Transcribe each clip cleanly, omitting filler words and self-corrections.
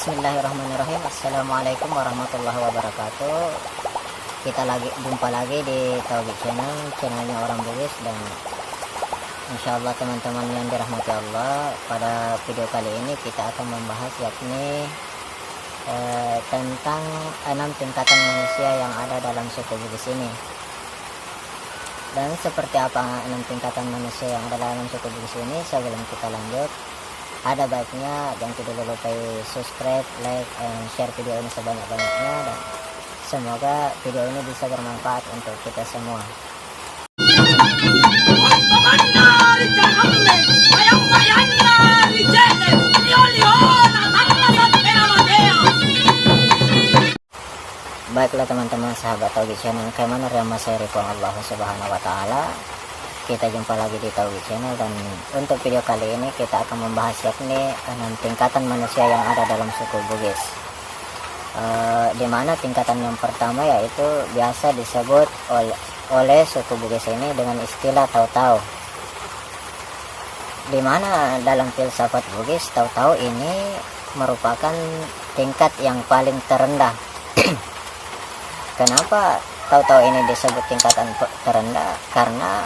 Bismillahirrahmanirrahim. Assalamualaikum warahmatullahi wabarakatuh. Kita jumpa lagi di Tauhid channelnya orang Bugis, dan insyaallah teman-teman yang dirahmati Allah, pada video kali ini kita akan membahas yakni tentang 6 tingkatan manusia yang ada dalam suku Bugis ini. Dan seperti apa 6 tingkatan manusia yang ada dalam suku Bugis ini, sebelum kita lanjut, ada baiknya jangan dulu lupa subscribe, like, and share video ini sebanyak-banyaknya, dan semoga video ini bisa bermanfaat untuk kita semua. Baiklah teman-teman sahabat Tauhid Channel, kemana Ramasarikum Allah Subhanahu wa Ta'ala. Kita jumpa lagi di Tauhid Channel, dan untuk video kali ini kita akan membahas yakni 6 tingkatan manusia yang ada dalam suku Bugis. Dimana tingkatan yang pertama yaitu biasa disebut oleh suku Bugis ini dengan istilah tahu-tahu. Dimana dalam filsafat Bugis, tahu-tahu ini merupakan tingkat yang paling terendah. Kenapa tahu-tahu ini disebut tingkatan terendah? Karena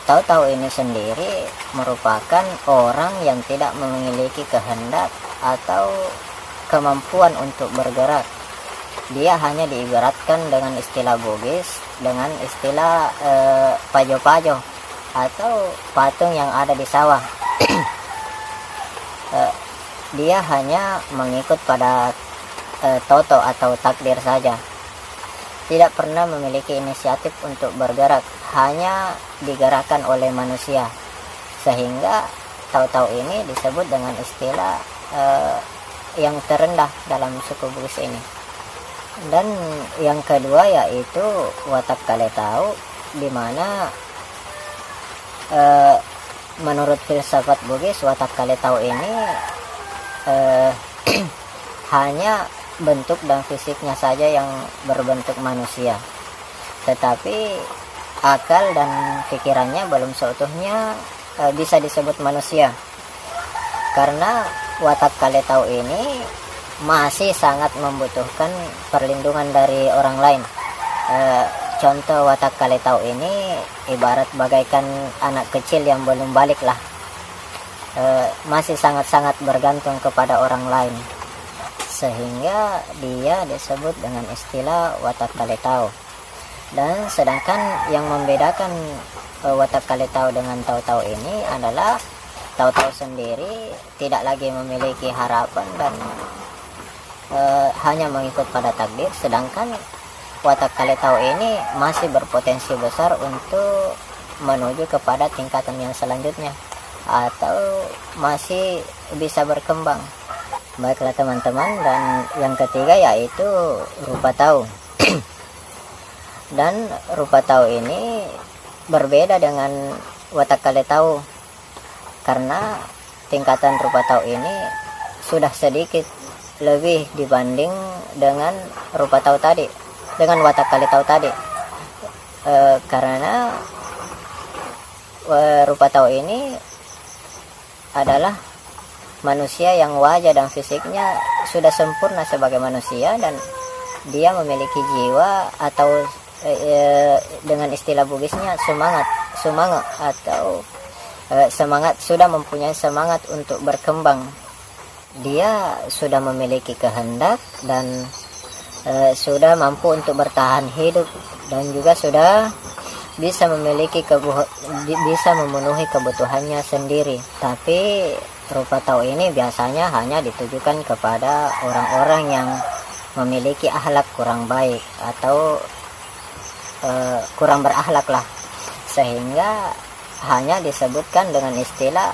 tahu-tahu ini sendiri merupakan orang yang tidak memiliki kehendak atau kemampuan untuk bergerak. Dia hanya diibaratkan dengan istilah Bugis dengan istilah pajo-pajo atau patung yang ada di sawah. Dia hanya mengikut pada toto atau takdir saja, tidak pernah memiliki inisiatif untuk bergerak, hanya digerakkan oleh manusia, sehingga tahu-tahu ini disebut dengan istilah yang terendah dalam suku Bugis ini. Dan yang kedua yaitu watak kale tahu, dimana menurut filsafat Bugis watak kale tahu ini hanya bentuk dan fisiknya saja yang berbentuk manusia, tetapi akal dan pikirannya belum seutuhnya bisa disebut manusia, karena watak kale tahu ini masih sangat membutuhkan perlindungan dari orang lain. Contoh watak kale tahu ini ibarat bagaikan anak kecil yang belum balik lah, masih sangat-sangat bergantung kepada orang lain, sehingga dia disebut dengan istilah watak kale tahu. Dan sedangkan yang membedakan watak kale tahu dengan tahu-tahu ini adalah tahu-tahu sendiri tidak lagi memiliki harapan dan hanya mengikut pada takdir, sedangkan watak kale tahu ini masih berpotensi besar untuk menuju kepada tingkatan yang selanjutnya atau masih bisa berkembang. Baiklah teman-teman, dan yang ketiga yaitu rupa tahu. Dan rupa tahu ini berbeda dengan watak kale tahu, karena tingkatan rupa tahu ini sudah sedikit lebih dibanding dengan rupa tahu tadi, dengan watak kale tahu tadi. Karena rupa tahu ini adalah manusia yang wajah dan fisiknya sudah sempurna sebagai manusia, dan dia memiliki jiwa atau dengan istilah Bugisnya semangat atau semangat, sudah mempunyai semangat untuk berkembang. Dia sudah memiliki kehendak dan sudah mampu untuk bertahan hidup, dan juga sudah bisa bisa memenuhi kebutuhannya sendiri. Tapi rupa tahu ini biasanya hanya ditujukan kepada orang-orang yang memiliki akhlak kurang baik atau kurang berakhlak lah, sehingga hanya disebutkan dengan istilah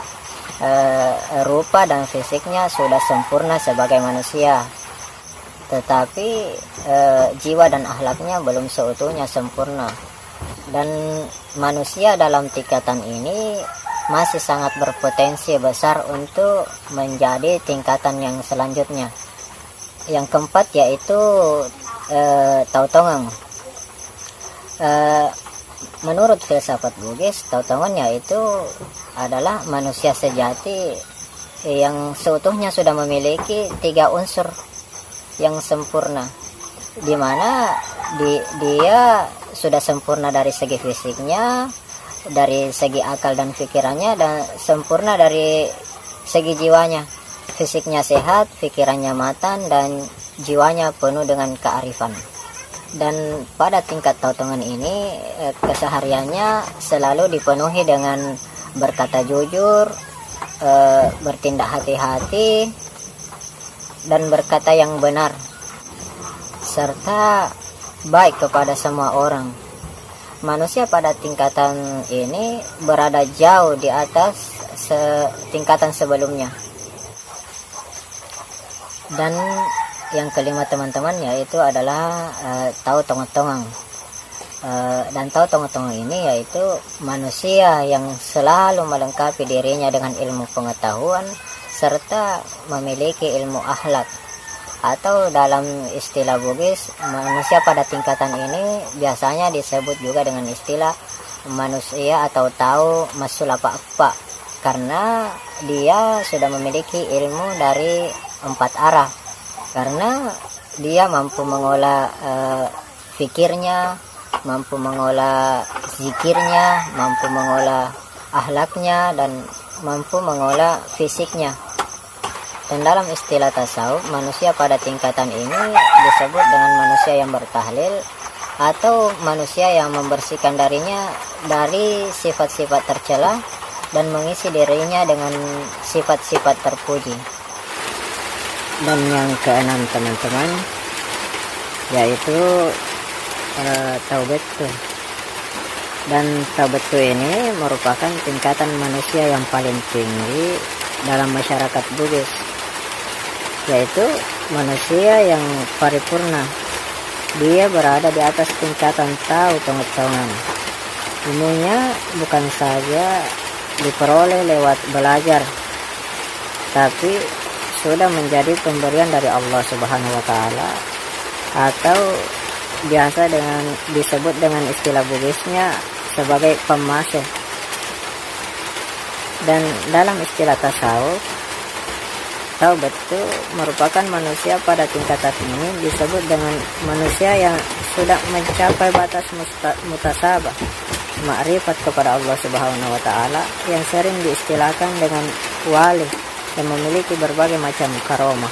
rupa dan fisiknya sudah sempurna sebagai manusia, tetapi jiwa dan akhlaknya belum seutuhnya sempurna. Dan manusia dalam tingkatan ini masih sangat berpotensi besar untuk menjadi tingkatan yang selanjutnya. Yang keempat yaitu tautongang. Menurut filsafat Bugis, tautongan yaitu adalah manusia sejati yang seutuhnya sudah memiliki 3 unsur yang sempurna, di mana dia sudah sempurna dari segi fisiknya, dari segi akal dan pikirannya, dan sempurna dari segi jiwanya. Fisiknya sehat, pikirannya matang, dan jiwanya penuh dengan kearifan. Dan pada tingkat tautongan ini, kesehariannya selalu dipenuhi dengan berkata jujur, bertindak hati-hati, dan berkata yang benar, serta baik kepada semua orang. Manusia pada tingkatan ini berada jauh di atas tingkatan sebelumnya. Dan yang kelima teman-teman, yaitu adalah tahu tongotongang. Dan tahu tongotongang ini yaitu manusia yang selalu melengkapi dirinya dengan ilmu pengetahuan serta memiliki ilmu akhlak. Atau dalam istilah Bugis, manusia pada tingkatan ini biasanya disebut juga dengan istilah manusia atau tahu masulapa-apa, karena dia sudah memiliki ilmu dari 4 arah. Karena dia mampu mengolah fikirnya, mampu mengolah zikirnya, mampu mengolah akhlaknya, dan mampu mengolah fisiknya. Dan dalam istilah tasawuf, manusia pada tingkatan ini disebut dengan manusia yang bertahlil, atau manusia yang membersihkan darinya dari sifat-sifat tercela dan mengisi dirinya dengan sifat-sifat terpuji. Dan yang keenam teman-teman, yaitu taubetu. Dan taubetu ini merupakan tingkatan manusia yang paling tinggi dalam masyarakat Bugis, yaitu manusia yang paripurna. Dia berada di atas tingkatan tahu tongotongan. Ilmunya bukan saja diperoleh lewat belajar, tapi sudah menjadi pemberian dari Allah Subhanahu wa taala, atau biasa disebut dengan istilah Bugisnya sebagai pemasih. Dan dalam istilah tasawuf, taubat itu merupakan manusia pada tingkatan ini disebut dengan manusia yang sudah mencapai batas mutasabah, makrifat kepada Allah Subhanahu wa taala, yang sering diistilahkan dengan wali, yang memiliki berbagai macam karomah.